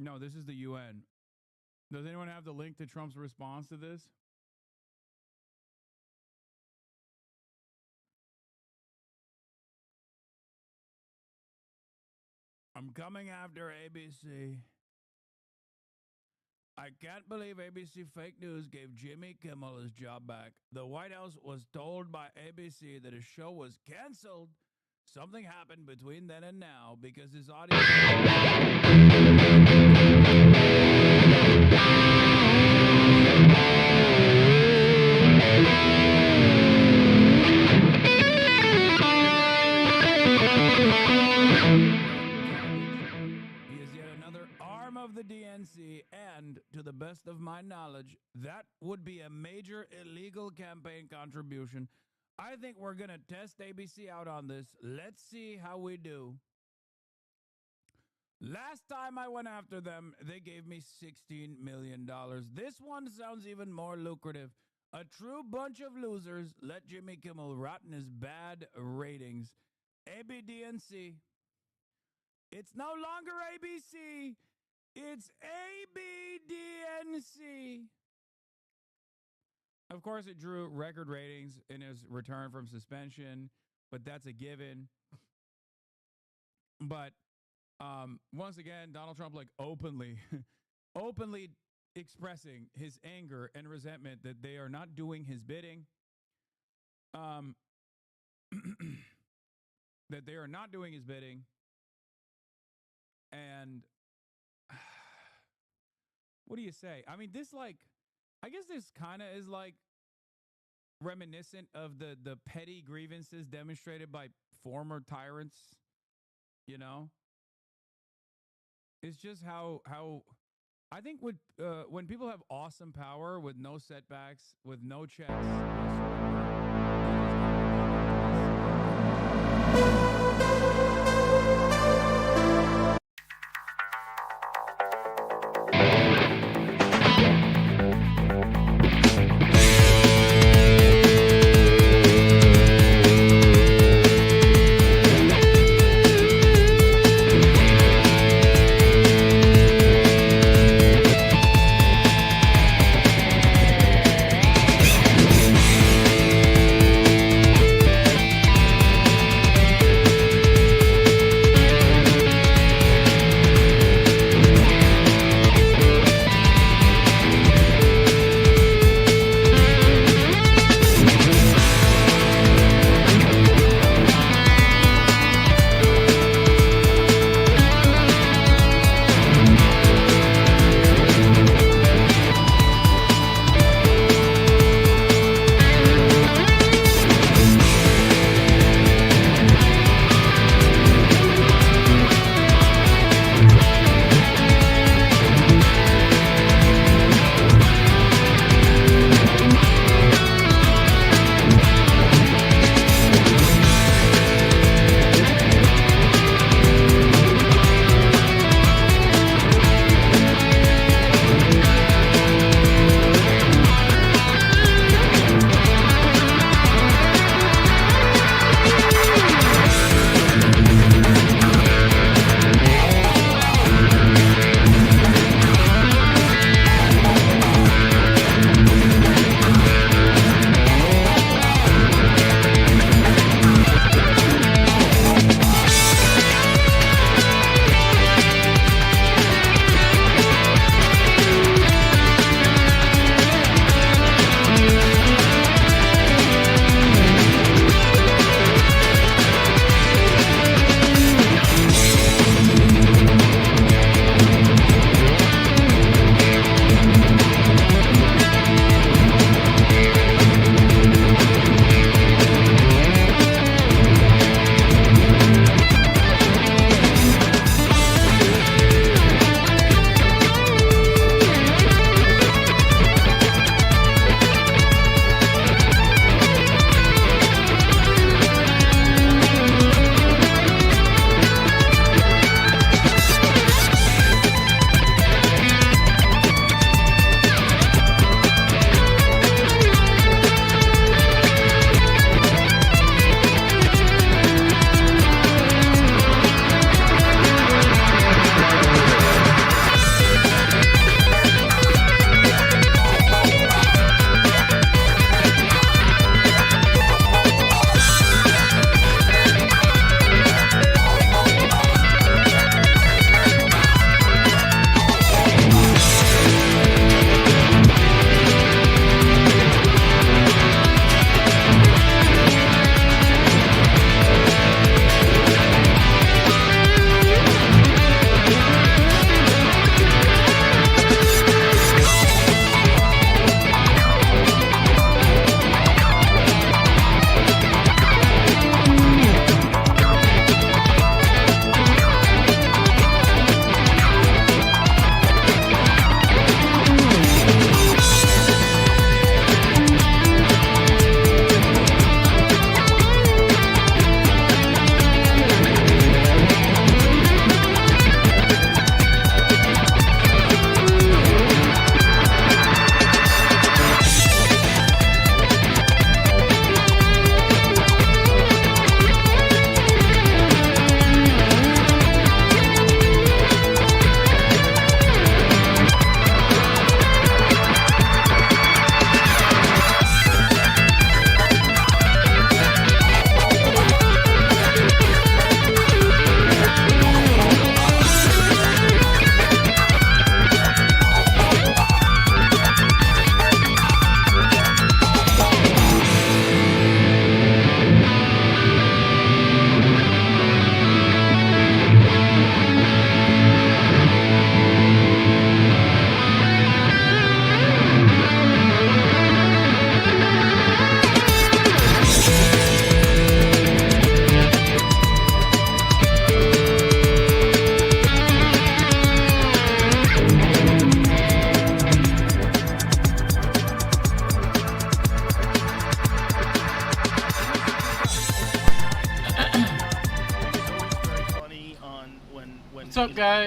No, this is the UN. Does anyone have the link to Trump's response to this? I'm coming after ABC. I can't believe ABC Fake News gave Jimmy Kimmel his job back. The White House was told by ABC that his show was canceled. Something happened between then and now because his audience. He is yet another arm of the DNC, and to the best of my knowledge, that would be a major illegal campaign contribution. I think we're going to test ABC out on this. Let's see how we do. Last time I went after them, they gave me $16 million. This one sounds even more lucrative. A true bunch of losers let Jimmy Kimmel rot in his bad ratings. ABDNC. It's no longer ABC. It's ABDNC. Of course, it drew record ratings in his return from suspension, but that's a given. But once again, Donald Trump openly expressing his anger and resentment that they are not doing his bidding. That they are not doing his bidding. And what do you say? I mean, this I guess this kind of is reminiscent of the petty grievances demonstrated by former tyrants, you know? It's just how I think when people have awesome power with no setbacks, with no checks,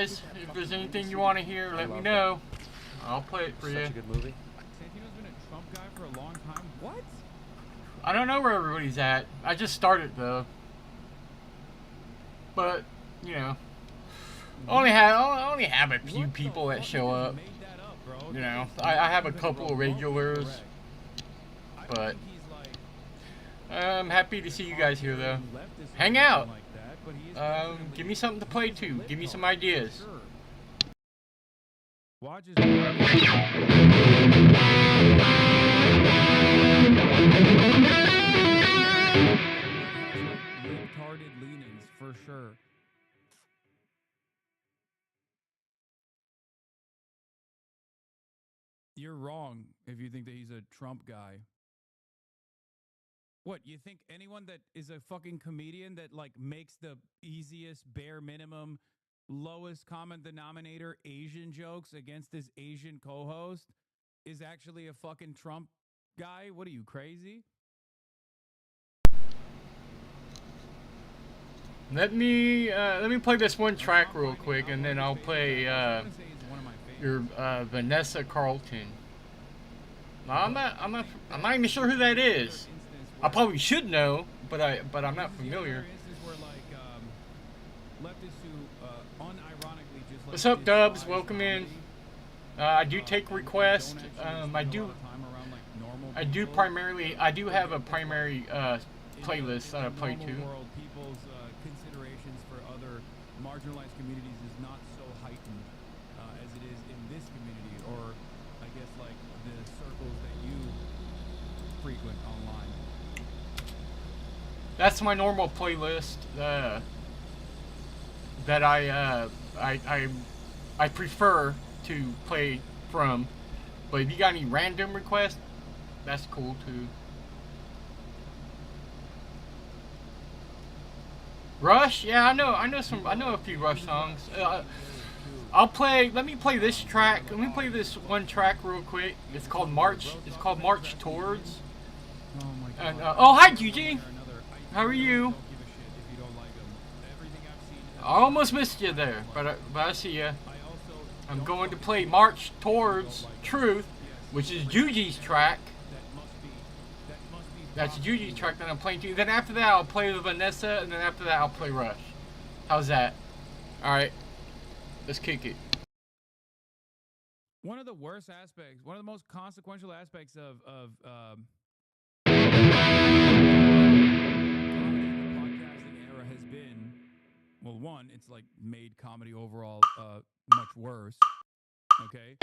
guys. If there's anything you want to hear, let me know. I'll play it for you. Such a good movie. Santino's been a Trump guy for a long time. What? I don't know where everybody's at. I just started though. But, you know, I only have a few people that show up. You know, I have a couple of regulars, but I'm happy to see you guys here though. Hang out. Give me something to play to. Give me some ideas. Watch his retarded leanings for sure. You're wrong if you think that he's a Trump guy. What, you think anyone that is a fucking comedian that like makes the easiest bare minimum lowest common denominator Asian jokes against his Asian co-host is actually a fucking Trump guy? What are you, crazy? Let me play this one track real quick, and then I'll play your Vanessa Carlton. No, I'm not even sure who that is. I probably should know, but I'm not familiar. What's up, Dubs? Welcome in. I do take requests. I do have a primary playlist that I play to. Considerations for other marginalized communities is not so heightened as it is in this community, or I guess like the circles that you frequent online. That's my normal playlist that I prefer to play from. But if you got any random requests, that's cool too. Rush? Yeah, I know a few Rush songs. Let me play this track. Let me play this one track real quick. It's called March Towards. Oh my God. And, oh, hi, Gigi. How are you? I almost missed you there, but I see you. I'm going to play March Towards Truth, which is Juji's track. That's Juji's track that I'm playing to. Then after that, I'll play the Vanessa, and then after that, I'll play Rush. How's that? Alright. Let's kick it. One of the worst aspects, one of the most consequential aspects of the podcasting era has been, well, one, it's like made comedy overall much worse. Okay?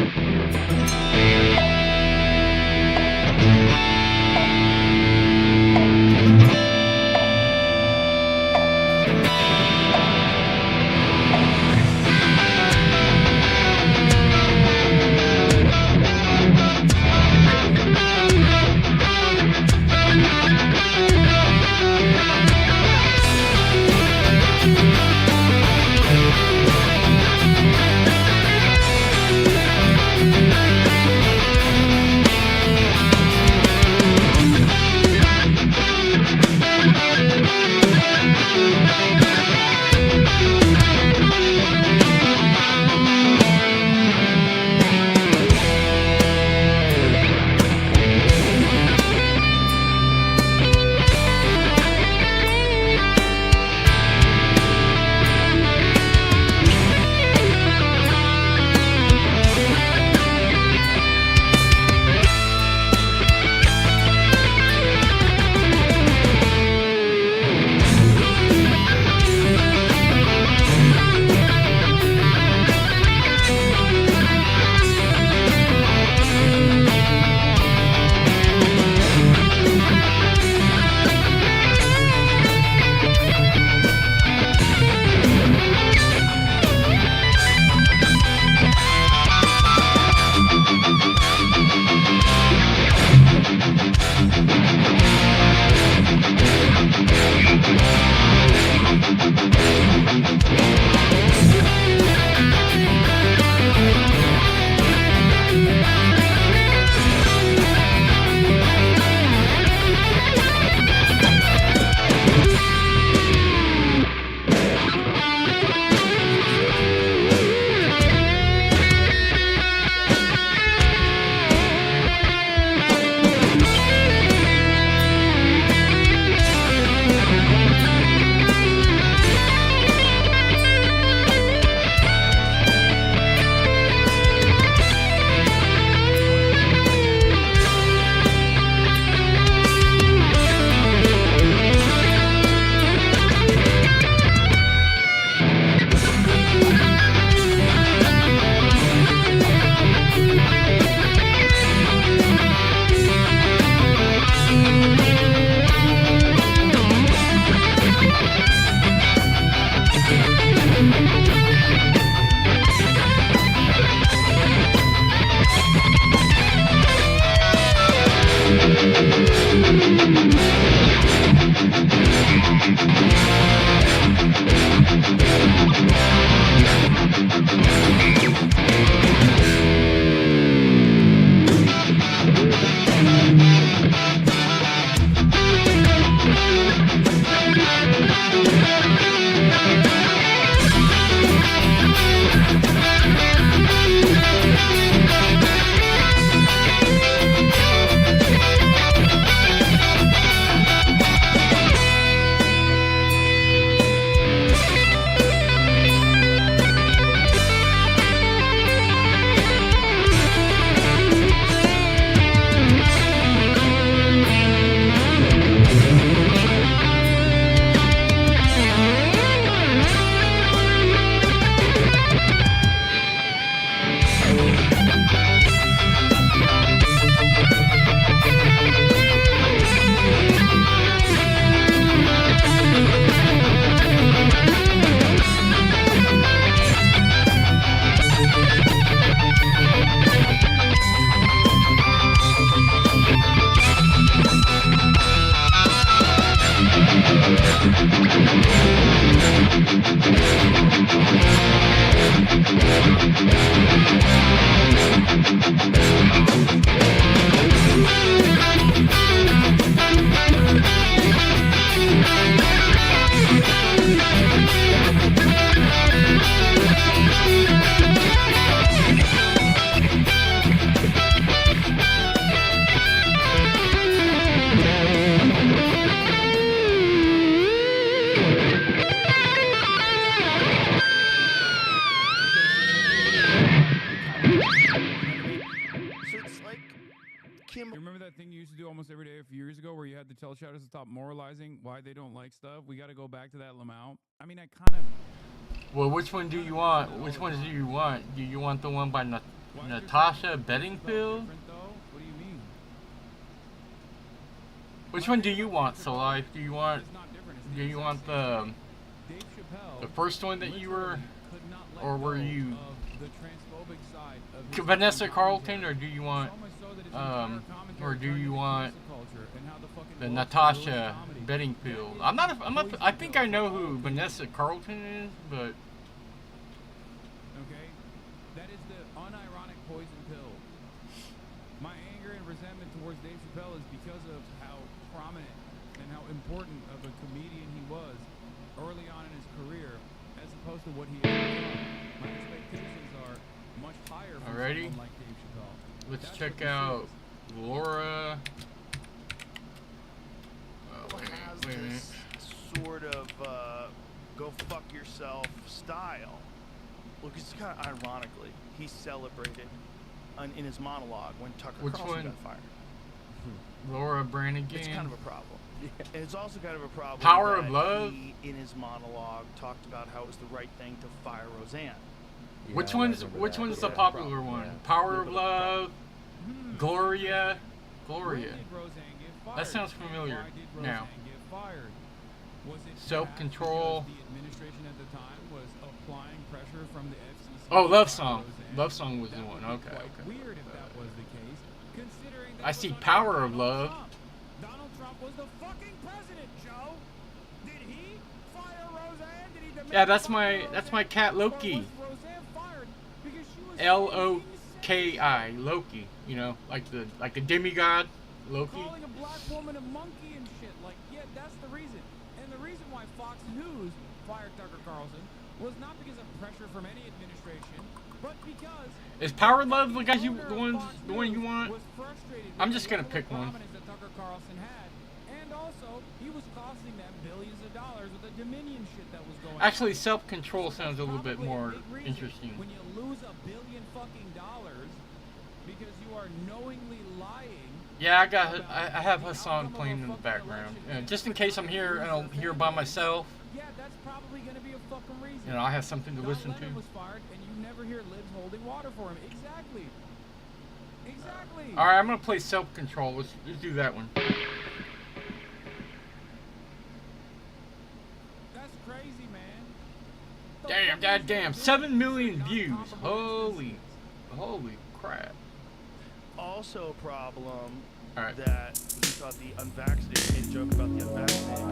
You remember that thing you used to do almost every day a few years ago where you had to tell shouters to stop moralizing why they don't like stuff? We got to go back to that, Lamau. I mean, I kind of... Well, which one do you want? Which ones do you want? Do you want the one by Natasha Bedingfield? What do you mean? Which one do you want, Solife? Do you want... Do you want the first one that you were... Or were you... Vanessa Carlton, or do you want... or do you want the Natasha Bedingfield? I think I know who Vanessa Carlton is, but okay, that is the unironic poison pill. My anger and resentment towards Dave Chappelle is because of how prominent and how important of a comedian he was early on in his career, as opposed to what he has become. My expectations are much higher from someone like Dave Chappelle. Let's check out Laura. Has this sort of go fuck yourself style. Look, it's kind of ironically, he celebrated in his monologue when Tucker Carlson got fired. Laura Branigan. It's kind of a problem. And it's also kind of a problem. Power of Love. He, in his monologue, talked about how it was the right thing to fire Roseanne. Yeah, which one's the popular one? Yeah. Power of Love. Gloria. That sounds familiar now. Self-control. Oh, Love Song. Love Song was the one. Okay. I see Power of Love. Donald Trump was the fucking president, Joe. Did he fire Roseanne? Did he demand yeah, that's my cat Loki. L-O-K-I, Loki. You know, like a demigod, Loki. Calling a black woman a monkey and shit. Like, yeah, that's the reason. And the reason why Fox News fired Tucker Carlson was not because of pressure from any administration, but because is Power of Love the guy the one you want? I'm just gonna pick one. That Tucker Carlson had, and also he was costing them billions of dollars with the Dominion shit that was going on. Actually, Self-Control sounds a little bit more interesting. When you lose $1 billion fucking dollars because you are knowingly lying. Yeah, I have Hassan playing in the background, just in case I'm here and I'm here by myself. Yeah, that's probably gonna be a fucking reason. You know, I have something to listen to. Was fired, and you never hear Libs holding water for him. Exactly. All right, I'm gonna play Self-Control. Let's do that one. That's crazy, man. Damn, 7 million views. Holy crap. Also a problem that he thought the unvaccinated, made a joke about the unvaccinated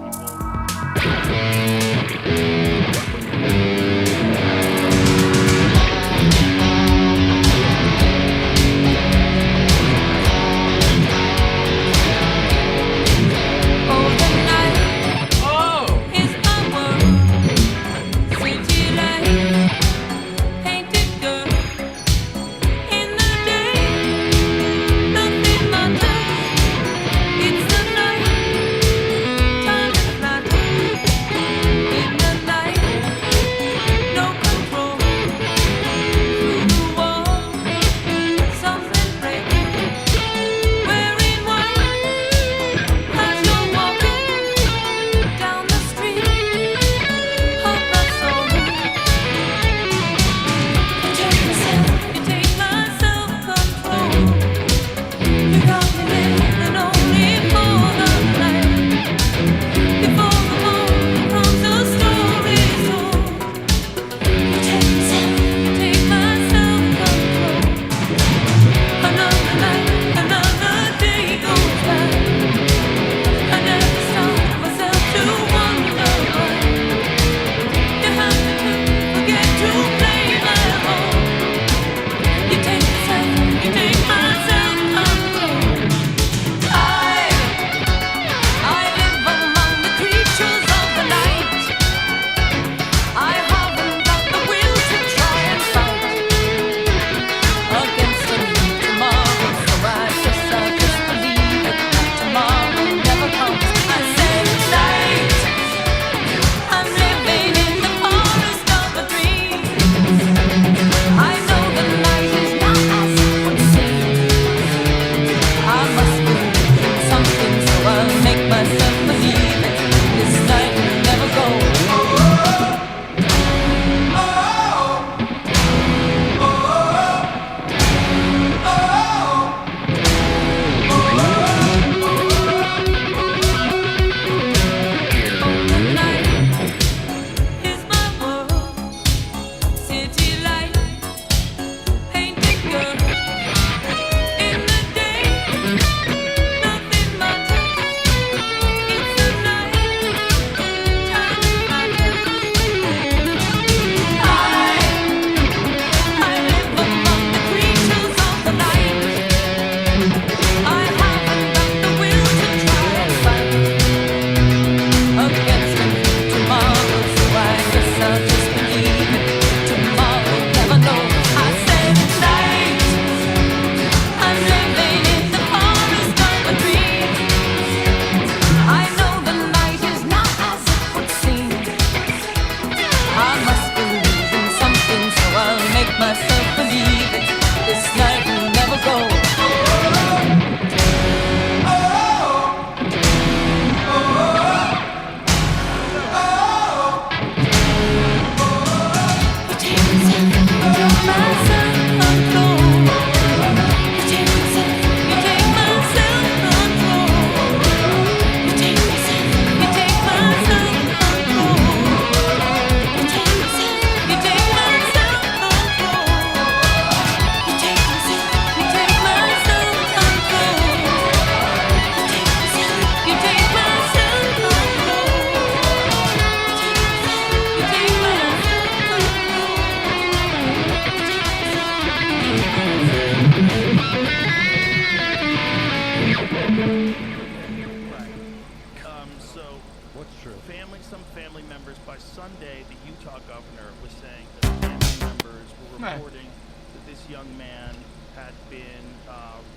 Sunday, the Utah governor was saying that family members were reporting that this young man had been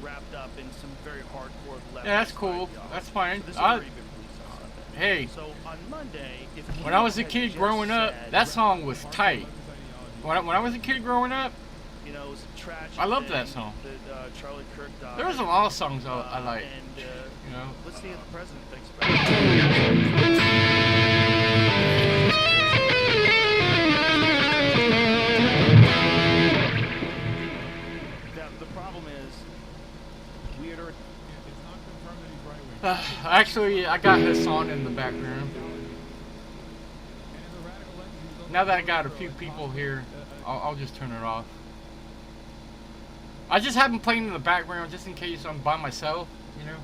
wrapped up in some very hardcore leftist. Yeah, that's cool. That's fine. So this is a pretty good release on Sunday. Hey, So on Monday, if when I was a kid growing up, that song was tight. When I was a kid growing up, you know, it was a tragic I loved thing that song. That Charlie Kirk died. There was a lot of songs I like. And You know. let's see what the president thinks about it. The problem is, we had already. It's not confirmed that he's right wing. Actually, I got Hassan in the background. Now that I got a few people here, I'll just turn it off. I just have them playing in the background just in case I'm by myself, you know.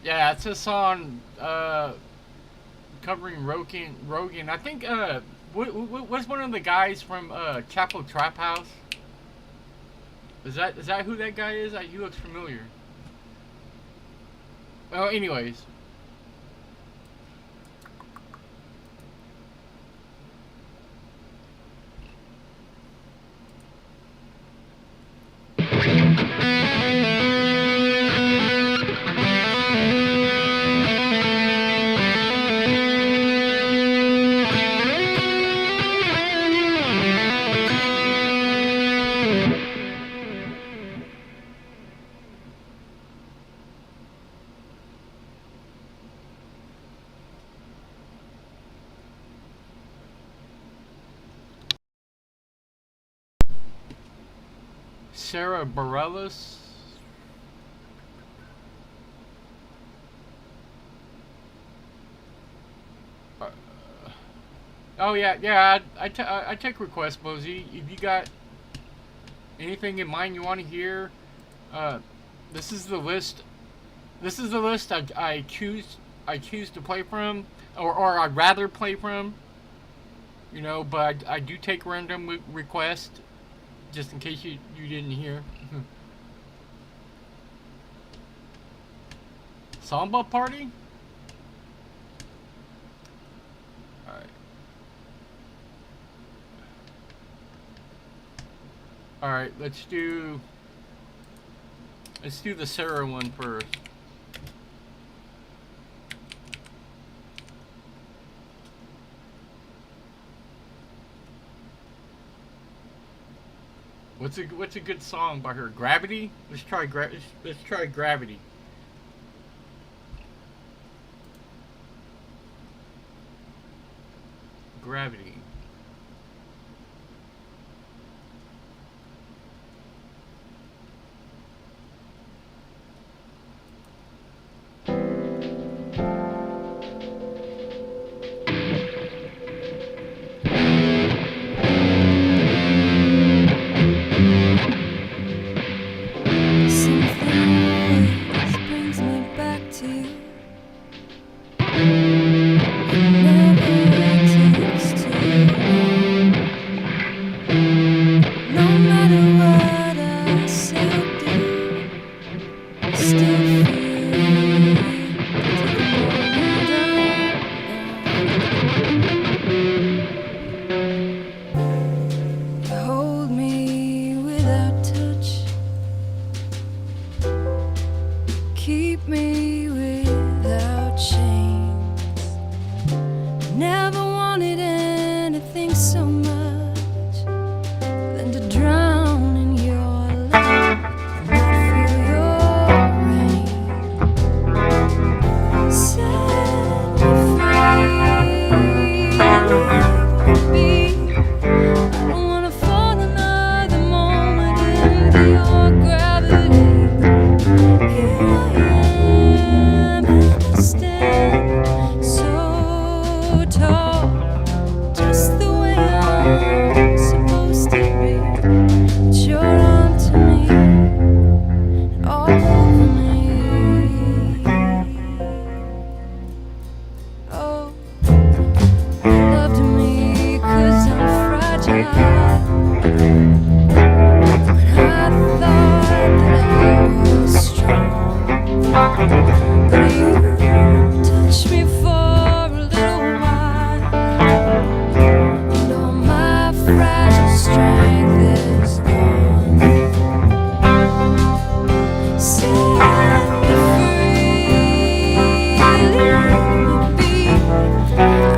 Yeah, it's a song covering Rogan. I think what's one of the guys from Chapel Trap House? Is that who that guy is? He looks familiar. Oh, anyways. Sarah Bareilles. Oh yeah. I take requests, Mosey. If you got anything in mind you want to hear, this is the list. This is the list I choose to play from, or I'd rather play from. You know, but I do take random requests, just in case you didn't hear. Samba Party? Alright, let's do the Sarah one first. What's a good song by her? Gravity? Let's try Gravity. Gravity. Never wanted anything so much than to drown But you touch me for a little while, and all my fragile strength is gone. Set me free, leave me be.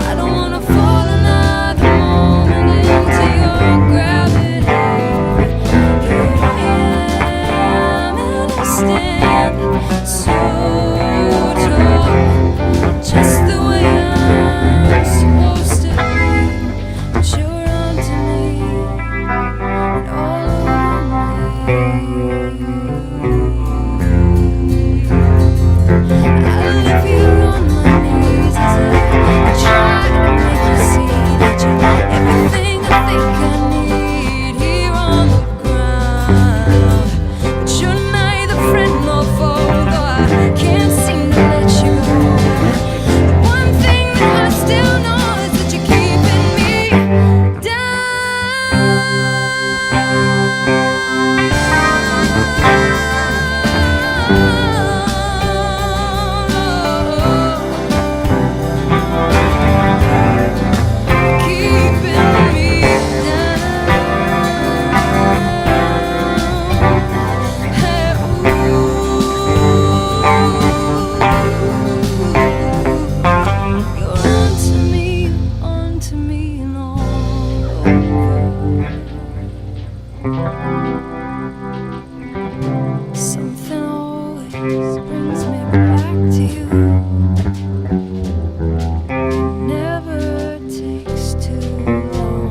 I don't wanna fall another moment into your gravity. Here I am, and I stand so tall, just the way I'm supposed to be. But you're onto me, and all over me. I live here on my knees as I try to make you see that you're everything I think I need here on the ground. But you're neither friend nor foe, though I can't seem to let you go. The one thing that I still know is that you're keeping me down. Keeping me down. Hey, you're onto me and all over. Something always brings me back to you. It never takes too long.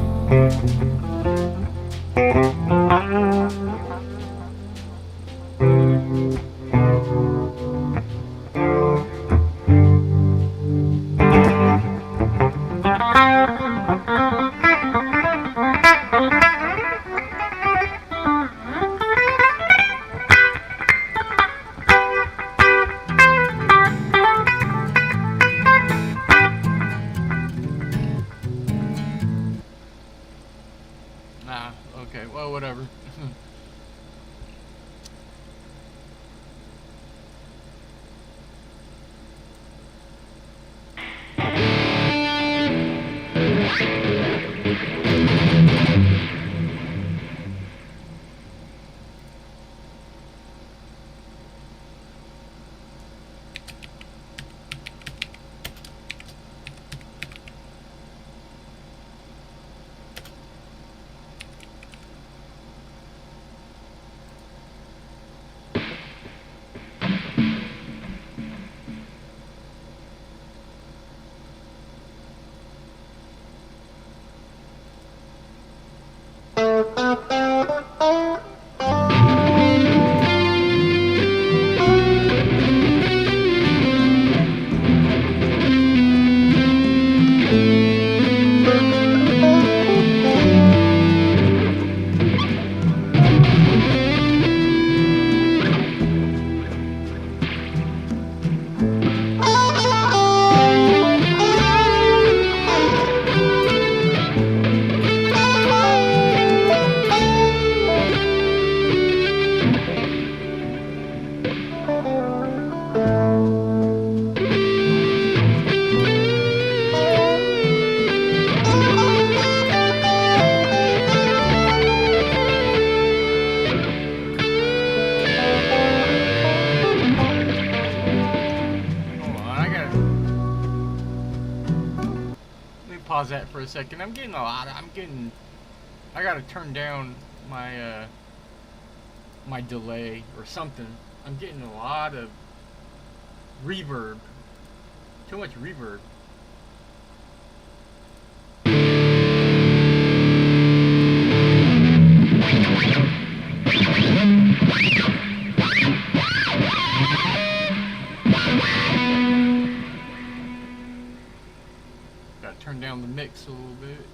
Nah, okay, well, whatever. Pause that for a second. I'm getting I gotta turn down my my delay or something. I'm getting a lot of reverb. Too much reverb. Gotta turn down the mix a little bit.